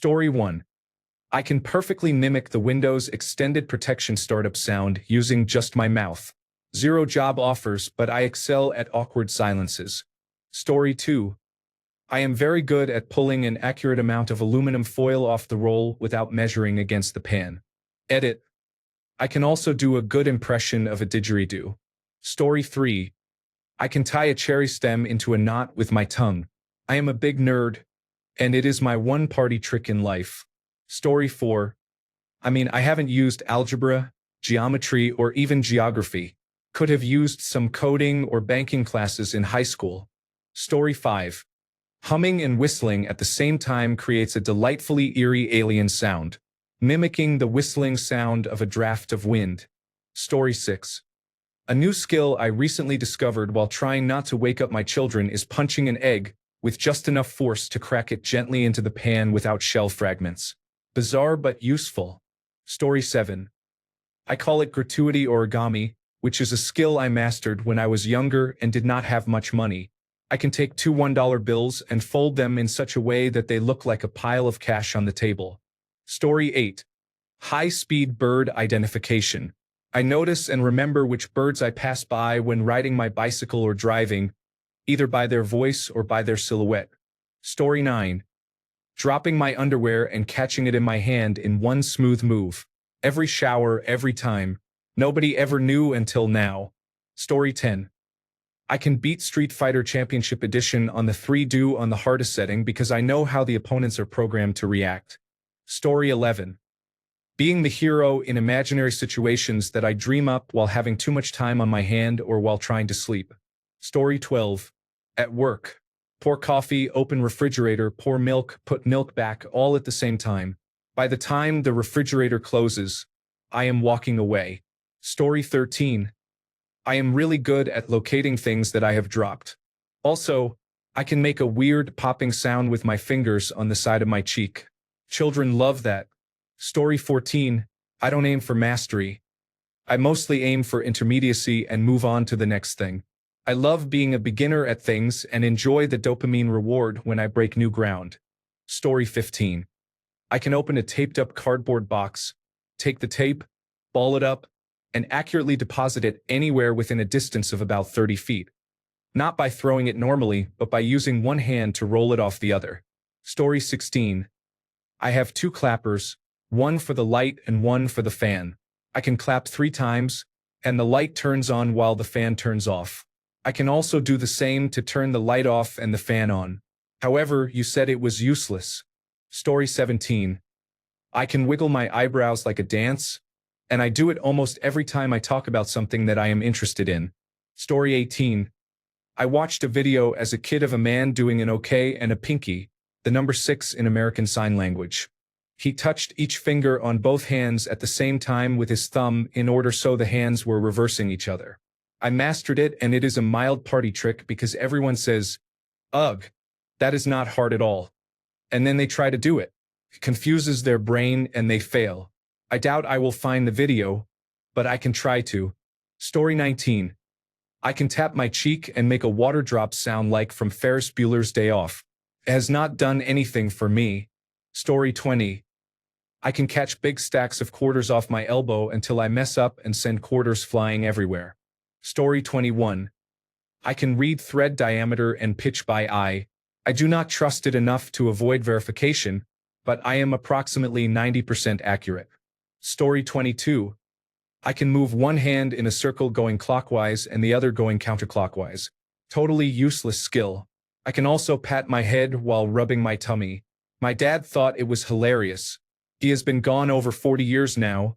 Story 1. I can perfectly mimic the Windows Extended Protection startup sound using just my mouth. Zero job offers, but I excel at awkward silences. Story 2. I am very good at pulling an accurate amount of aluminum foil off the roll without measuring against the pan. Edit. I can also do a good impression of a didgeridoo. Story 3. I can tie a cherry stem into a knot with my tongue. I am a big nerd, and it is my one party trick in life. Story 4. I haven't used algebra, geometry, or even geography. Could have used some coding or banking classes in high school. Story 5. Humming and whistling at the same time creates a delightfully eerie alien sound, mimicking the whistling sound of a draft of wind. Story 6. A new skill I recently discovered while trying not to wake up my children is punching an egg with just enough force to crack it gently into the pan without shell fragments. Bizarre but useful. Story 7. I call it gratuity origami, which is a skill I mastered when I was younger and did not have much money. I can take two $1 bills and fold them in such a way that they look like a pile of cash on the table. Story 8. High-speed bird identification. I notice and remember which birds I pass by when riding my bicycle or driving, either by their voice or by their silhouette. Story 9. Dropping my underwear and catching it in my hand in one smooth move. Every shower, every time. Nobody ever knew until now. Story 10. I can beat Street Fighter Championship Edition on the 3-do on the hardest setting because I know how the opponents are programmed to react. Story 11. Being the hero in imaginary situations that I dream up while having too much time on my hand or while trying to sleep. Story 12. At work. Pour coffee, open refrigerator, pour milk, put milk back, all at the same time. By the time the refrigerator closes, I am walking away. Story 13. I am really good at locating things that I have dropped. Also, I can make a weird popping sound with my fingers on the side of my cheek. Children love that. Story 14. I don't aim for mastery. I mostly aim for intermediacy and move on to the next thing. I love being a beginner at things and enjoy the dopamine reward when I break new ground. Story 15. I can open a taped-up cardboard box, take the tape, ball it up, and accurately deposit it anywhere within a distance of about 30 feet. Not by throwing it normally, but by using one hand to roll it off the other. Story 16. I have two clappers, one for the light and one for the fan. I can clap 3 times, and the light turns on while the fan turns off. I can also do the same to turn the light off and the fan on. However, you said it was useless. Story 17. I can wiggle my eyebrows like a dance, and I do it almost every time I talk about something that I am interested in. Story 18. I watched a video as a kid of a man doing an okay and a pinky, the number 6 in American Sign Language. He touched each finger on both hands at the same time with his thumb in order so the hands were reversing each other. I mastered it, and it is a mild party trick because everyone says, "Ugh, that is not hard at all." And then they try to do it. It confuses their brain and they fail. I doubt I will find the video, but I can try to. Story 19. I can tap my cheek and make a water drop sound like from Ferris Bueller's Day Off. It has not done anything for me. Story 20. I can catch big stacks of quarters off my elbow until I mess up and send quarters flying everywhere. Story 21. I can read thread diameter and pitch by eye. I do not trust it enough to avoid verification, but I am approximately 90% accurate. Story 22. I can move one hand in a circle going clockwise and the other going counterclockwise. Totally useless skill. I can also pat my head while rubbing my tummy. My dad thought it was hilarious. He has been gone over 40 years now,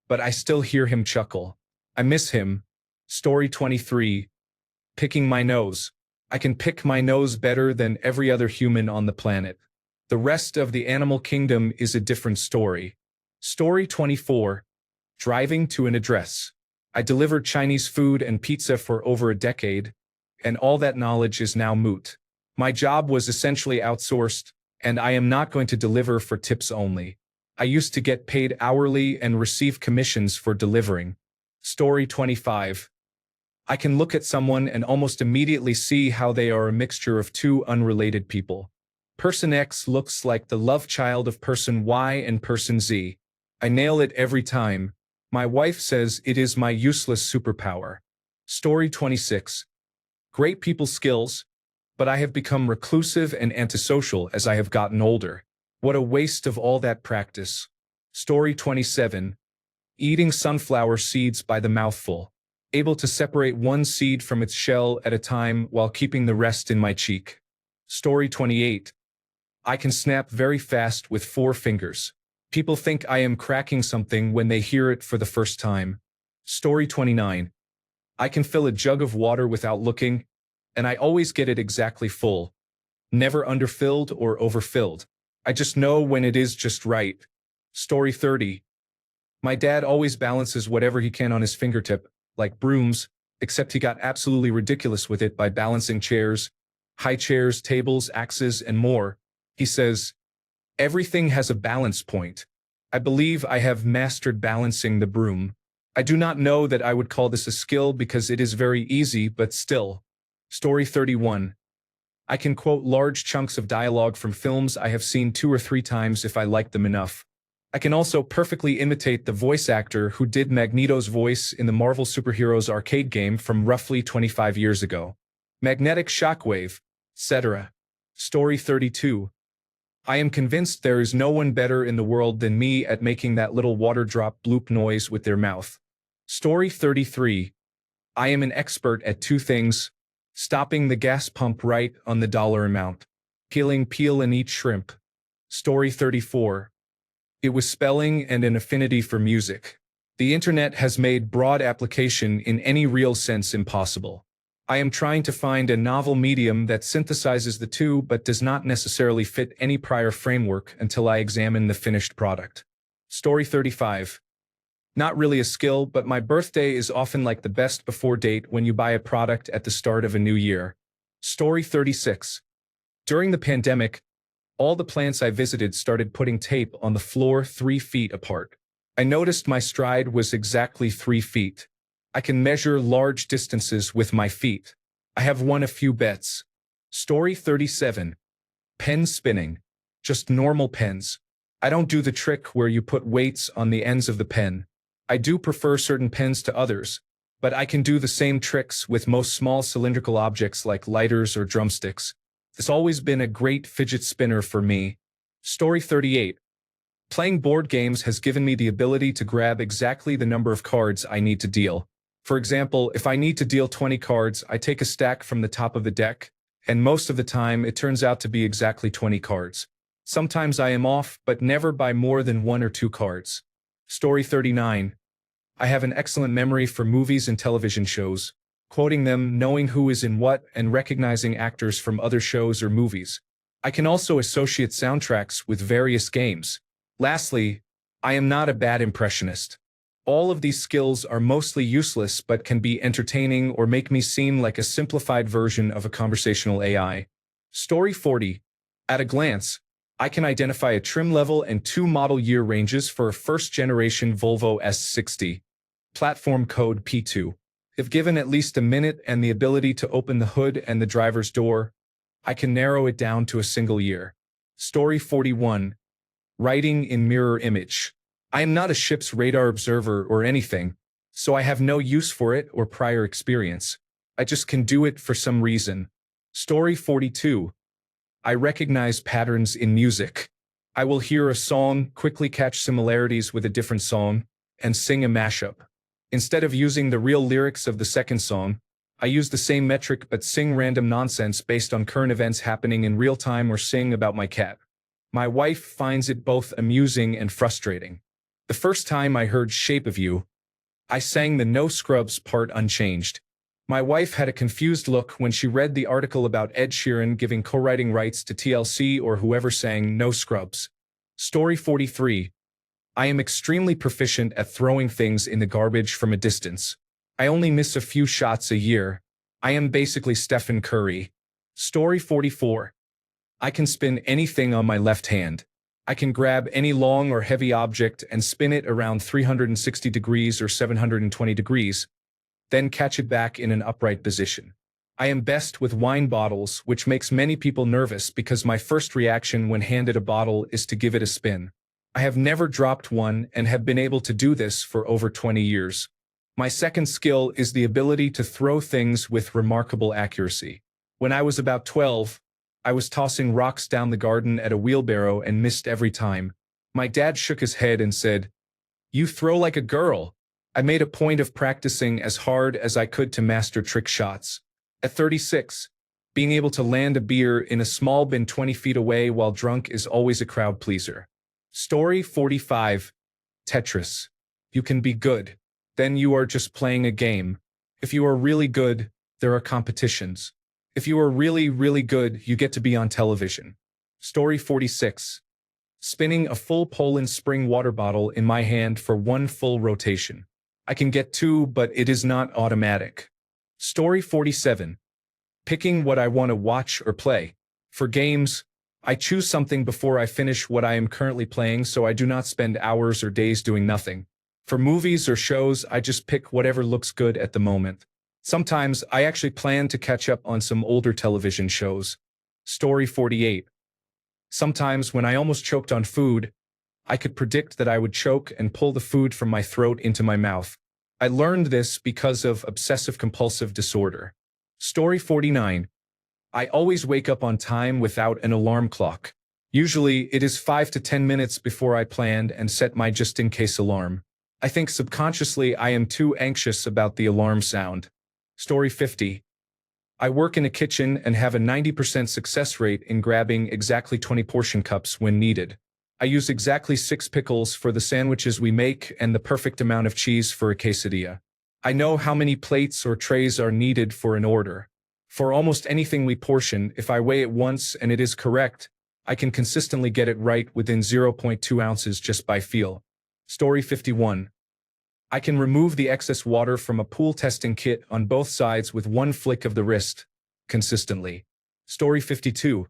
but I still hear him chuckle. I miss him. Story 23. Picking my nose. I can pick my nose better than every other human on the planet. The rest of the animal kingdom is a different story. Story 24. Driving to an address. I delivered Chinese food and pizza for over a decade, and all that knowledge is now moot. My job was essentially outsourced, and I am not going to deliver for tips only. I used to get paid hourly and receive commissions for delivering. Story 25. I can look at someone and almost immediately see how they are a mixture of two unrelated people. Person X looks like the love child of person Y and person Z. I nail it every time. My wife says it is my useless superpower. Story 26. Great people skills, but I have become reclusive and antisocial as I have gotten older. What a waste of all that practice. Story 27. Eating sunflower seeds by the mouthful. Able to separate one seed from its shell at a time while keeping the rest in my cheek. Story 28. I can snap very fast with 4 fingers. People think I am cracking something when they hear it for the first time. Story 29. I can fill a jug of water without looking, and I always get it exactly full. Never underfilled or overfilled. I just know when it is just right. Story 30. My dad always balances whatever he can on his fingertip, like brooms, except he got absolutely ridiculous with it by balancing chairs, high chairs, tables, axes, and more. He says, everything has a balance point. I believe I have mastered balancing the broom. I do not know that I would call this a skill because it is very easy, but still. Story 31. I can quote large chunks of dialogue from films I have seen 2 or 3 times if I like them enough. I can also perfectly imitate the voice actor who did Magneto's voice in the Marvel Superheroes arcade game from roughly 25 years ago. Magnetic shockwave, etc. Story 32. I am convinced there is no one better in the world than me at making that little water drop bloop noise with their mouth. Story 33. I am an expert at 2 things: stopping the gas pump right on the dollar amount, peeling peel and eat shrimp. Story 34. It was spelling and an affinity for music. The internet has made broad application in any real sense impossible. I am trying to find a novel medium that synthesizes the two but does not necessarily fit any prior framework until I examine the finished product. Story 35. Not really a skill, but my birthday is often like the best before date when you buy a product at the start of a new year. Story 36. During the pandemic, all the plants I visited started putting tape on the floor 3 feet apart. I noticed my stride was exactly 3 feet. I can measure large distances with my feet. I have won a few bets. Story 37. Pen spinning. Just normal pens. I don't do the trick where you put weights on the ends of the pen. I do prefer certain pens to others, but I can do the same tricks with most small cylindrical objects like lighters or drumsticks. It's always been a great fidget spinner for me. Story 38. Playing board games has given me the ability to grab exactly the number of cards I need to deal. For example, if I need to deal 20 cards, I take a stack from the top of the deck, and most of the time it turns out to be exactly 20 cards. Sometimes I am off, but never by more than 1 or 2 cards. Story 39. I have an excellent memory for movies and television shows, quoting them, knowing who is in what, and recognizing actors from other shows or movies. I can also associate soundtracks with various games. Lastly, I am not a bad impressionist. All of these skills are mostly useless but can be entertaining or make me seem like a simplified version of a conversational AI. Story 40. At a glance, I can identify a trim level and 2 model year ranges for a first-generation Volvo S60. Platform code P2. If given at least a minute and the ability to open the hood and the driver's door, I can narrow it down to a single year. Story 41. Writing in mirror image. I am not a ship's radar observer or anything, so I have no use for it or prior experience. I just can do it for some reason. Story 42. I recognize patterns in music. I will hear a song, quickly catch similarities with a different song, and sing a mashup. Instead of using the real lyrics of the second song, I use the same metric but sing random nonsense based on current events happening in real time or sing about my cat. My wife finds it both amusing and frustrating. The first time I heard Shape of You, I sang the No Scrubs part unchanged. My wife had a confused look when she read the article about Ed Sheeran giving co-writing rights to TLC or whoever sang No Scrubs. Story 43. I am extremely proficient at throwing things in the garbage from a distance. I only miss a few shots a year. I am basically Stephen Curry. Story 44. I can spin anything on my left hand. I can grab any long or heavy object and spin it around 360 degrees or 720 degrees, then catch it back in an upright position. I am best with wine bottles, which makes many people nervous because my first reaction when handed a bottle is to give it a spin. I have never dropped one and have been able to do this for over 20 years. My second skill is the ability to throw things with remarkable accuracy. When I was about 12, I was tossing rocks down the garden at a wheelbarrow and missed every time. My dad shook his head and said, "You throw like a girl." I made a point of practicing as hard as I could to master trick shots. At 36, being able to land a beer in a small bin 20 feet away while drunk is always a crowd pleaser. Story 45. Tetris. You can be good. Then you are just playing a game. If you are really good, there are competitions. If you are really, really good, you get to be on television. Story 46. Spinning a full Poland Spring water bottle in my hand for one full rotation. I can get two, but it is not automatic. Story 47. Picking what I want to watch or play. For games, I choose something before I finish what I am currently playing so I do not spend hours or days doing nothing. For movies or shows, I just pick whatever looks good at the moment. Sometimes I actually plan to catch up on some older television shows. Story 48. Sometimes when I almost choked on food, I could predict that I would choke and pull the food from my throat into my mouth. I learned this because of obsessive-compulsive disorder. Story 49. I always wake up on time without an alarm clock. Usually, it is 5 to 10 minutes before I planned and set my just-in-case alarm. I think subconsciously I am too anxious about the alarm sound. Story 50. I work in a kitchen and have a 90% success rate in grabbing exactly 20 portion cups when needed. I use exactly 6 pickles for the sandwiches we make and the perfect amount of cheese for a quesadilla. I know how many plates or trays are needed for an order. For almost anything we portion, if I weigh it once and it is correct, I can consistently get it right within 0.2 ounces just by feel. Story 51. I can remove the excess water from a pool testing kit on both sides with one flick of the wrist, consistently. Story 52.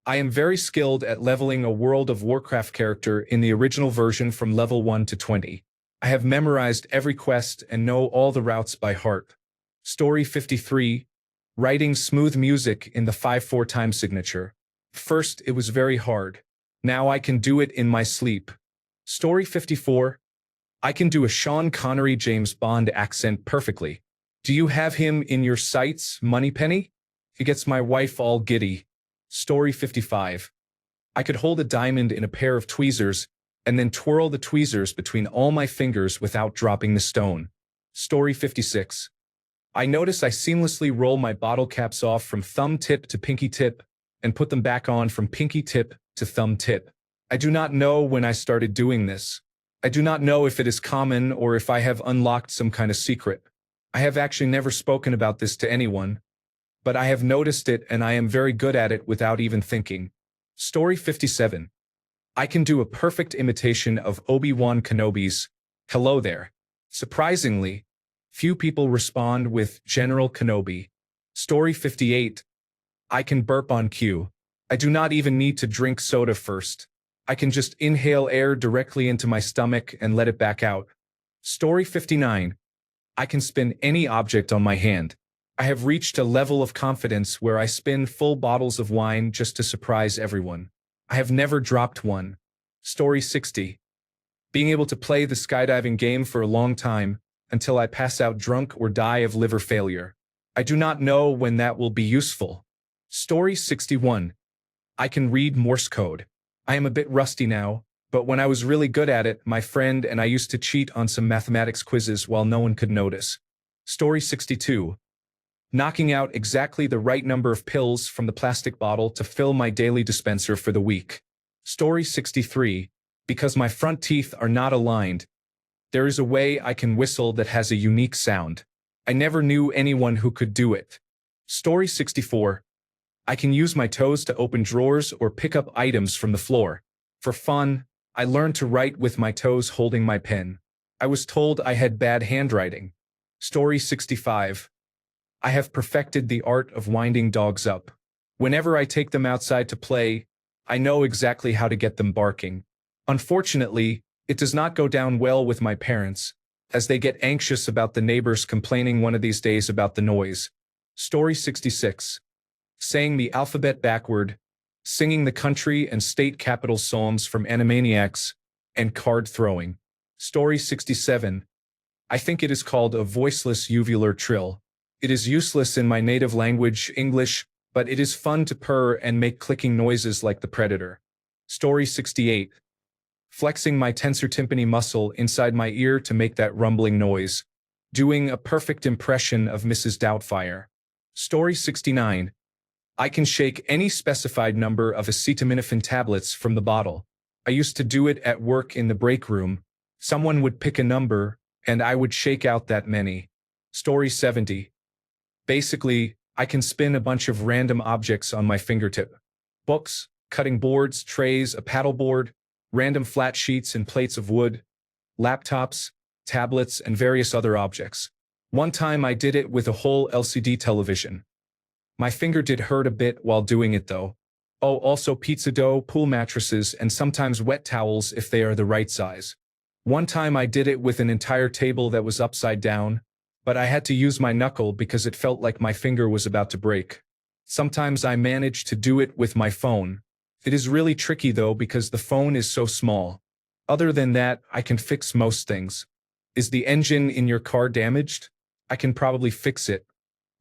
I am very skilled at leveling a World of Warcraft character in the original version from level 1 to 20. I have memorized every quest and know all the routes by heart. Story 53. Writing smooth music in the 5/4 time signature. First, it was very hard. Now I can do it in my sleep. Story 54. I can do a Sean Connery James Bond accent perfectly. Do you have him in your sights, Moneypenny? He gets my wife all giddy. Story 55. I could hold a diamond in a pair of tweezers and then twirl the tweezers between all my fingers without dropping the stone. Story 56. I notice I seamlessly roll my bottle caps off from thumb tip to pinky tip and put them back on from pinky tip to thumb tip. I do not know when I started doing this. I do not know if it is common or if I have unlocked some kind of secret. I have actually never spoken about this to anyone, but I have noticed it and I am very good at it without even thinking. Story 57. I can do a perfect imitation of Obi-Wan Kenobi's "Hello there." Surprisingly, few people respond with "General Kenobi." Story 58. I can burp on cue. I do not even need to drink soda first. I can just inhale air directly into my stomach and let it back out. Story 59. I can spin any object on my hand. I have reached a level of confidence where I spin full bottles of wine just to surprise everyone. I have never dropped one. Story 60. Being able to play the skydiving game for a long time, until I pass out drunk or die of liver failure. I do not know when that will be useful. Story 61. I can read Morse code. I am a bit rusty now, but when I was really good at it, my friend and I used to cheat on some mathematics quizzes while no one could notice. Story 62. Knocking out exactly the right number of pills from the plastic bottle to fill my daily dispenser for the week. Story 63. Because my front teeth are not aligned, there is a way I can whistle that has a unique sound. I never knew anyone who could do it. Story 64. I can use my toes to open drawers or pick up items from the floor. For fun, I learned to write with my toes holding my pen. I was told I had bad handwriting. Story 65. I have perfected the art of winding dogs up. Whenever I take them outside to play, I know exactly how to get them barking. Unfortunately, it does not go down well with my parents, as they get anxious about the neighbors complaining one of these days about the noise. Story 66. Saying the alphabet backward, singing the country and state capital psalms from Animaniacs, and card throwing. Story 67. I think it is called a voiceless uvular trill. It is useless in my native language, English, but it is fun to purr and make clicking noises like the predator. Story 68. Flexing my tensor tympani muscle inside my ear to make that rumbling noise. Doing a perfect impression of Mrs. Doubtfire. Story 69. I can shake any specified number of acetaminophen tablets from the bottle. I used to do it at work in the break room. Someone would pick a number, and I would shake out that many. Story 70. Basically, I can spin a bunch of random objects on my fingertip. Books, cutting boards, trays, a paddleboard, random flat sheets and plates of wood, laptops, tablets, and various other objects. One time I did it with a whole LCD television. My finger did hurt a bit while doing it though. Oh, also pizza dough, pool mattresses, and sometimes wet towels if they are the right size. One time I did it with an entire table that was upside down, but I had to use my knuckle because it felt like my finger was about to break. Sometimes I managed to do it with my phone. It is really tricky though because the phone is so small. Other than that, I can fix most things. Is the engine in your car damaged? I can probably fix it.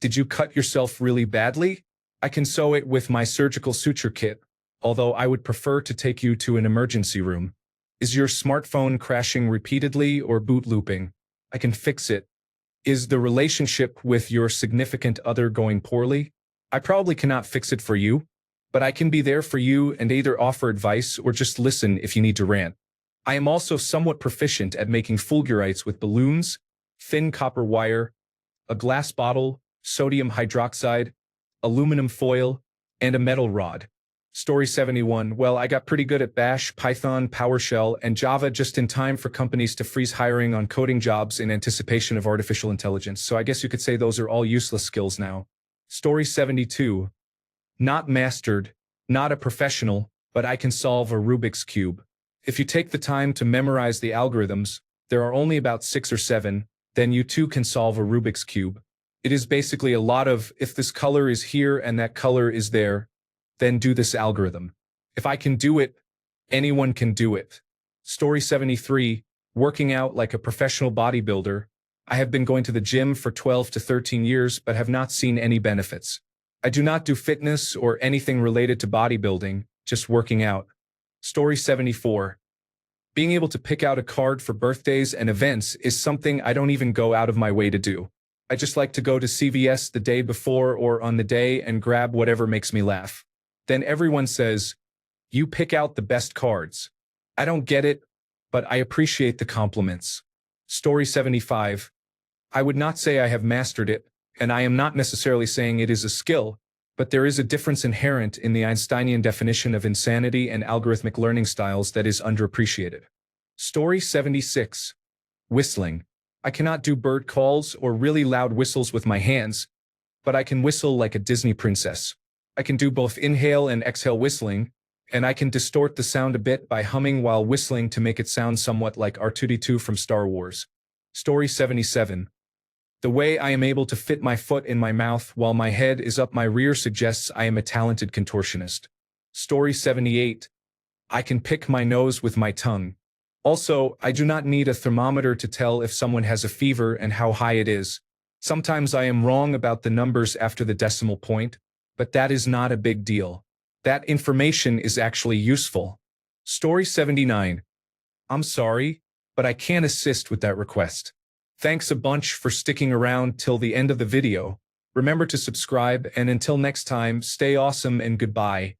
Did you cut yourself really badly? I can sew it with my surgical suture kit, although I would prefer to take you to an emergency room. Is your smartphone crashing repeatedly or boot looping? I can fix it. Is the relationship with your significant other going poorly? I probably cannot fix it for you, but I can be there for you and either offer advice or just listen if you need to rant. I am also somewhat proficient at making fulgurites with balloons, thin copper wire, a glass bottle, sodium hydroxide, aluminum foil, and a metal rod. Story 71. Well, I got pretty good at Bash, Python, PowerShell, and Java just in time for companies to freeze hiring on coding jobs in anticipation of artificial intelligence. So I guess you could say those are all useless skills now. Story 72. Not mastered, not a professional, but I can solve a Rubik's Cube. If you take the time to memorize the algorithms, there are only about 6 or 7, then you too can solve a Rubik's Cube. It is basically a lot of, if this color is here and that color is there, then do this algorithm. If I can do it, anyone can do it. Story 73, working out like a professional bodybuilder. I have been going to the gym for 12 to 13 years but have not seen any benefits. I do not do fitness or anything related to bodybuilding, just working out. Story 74. Being able to pick out a card for birthdays and events is something I don't even go out of my way to do. I just like to go to CVS the day before or on the day and grab whatever makes me laugh. Then everyone says, "You pick out the best cards." I don't get it, but I appreciate the compliments. Story 75. I would not say I have mastered it, and I am not necessarily saying it is a skill, but there is a difference inherent in the Einsteinian definition of insanity and algorithmic learning styles that is underappreciated. Story 76. Whistling. I cannot do bird calls or really loud whistles with my hands, but I can whistle like a Disney princess. I can do both inhale and exhale whistling, and I can distort the sound a bit by humming while whistling to make it sound somewhat like R2-D2 from Star Wars. Story 77. The way I am able to fit my foot in my mouth while my head is up my rear suggests I am a talented contortionist. Story 78. I can pick my nose with my tongue. Also, I do not need a thermometer to tell if someone has a fever and how high it is. Sometimes I am wrong about the numbers after the decimal point, but that is not a big deal. That information is actually useful. Story 79. I'm sorry, but I can't assist with that request. Thanks a bunch for sticking around till the end of the video. Remember to subscribe, and until next time, stay awesome and goodbye.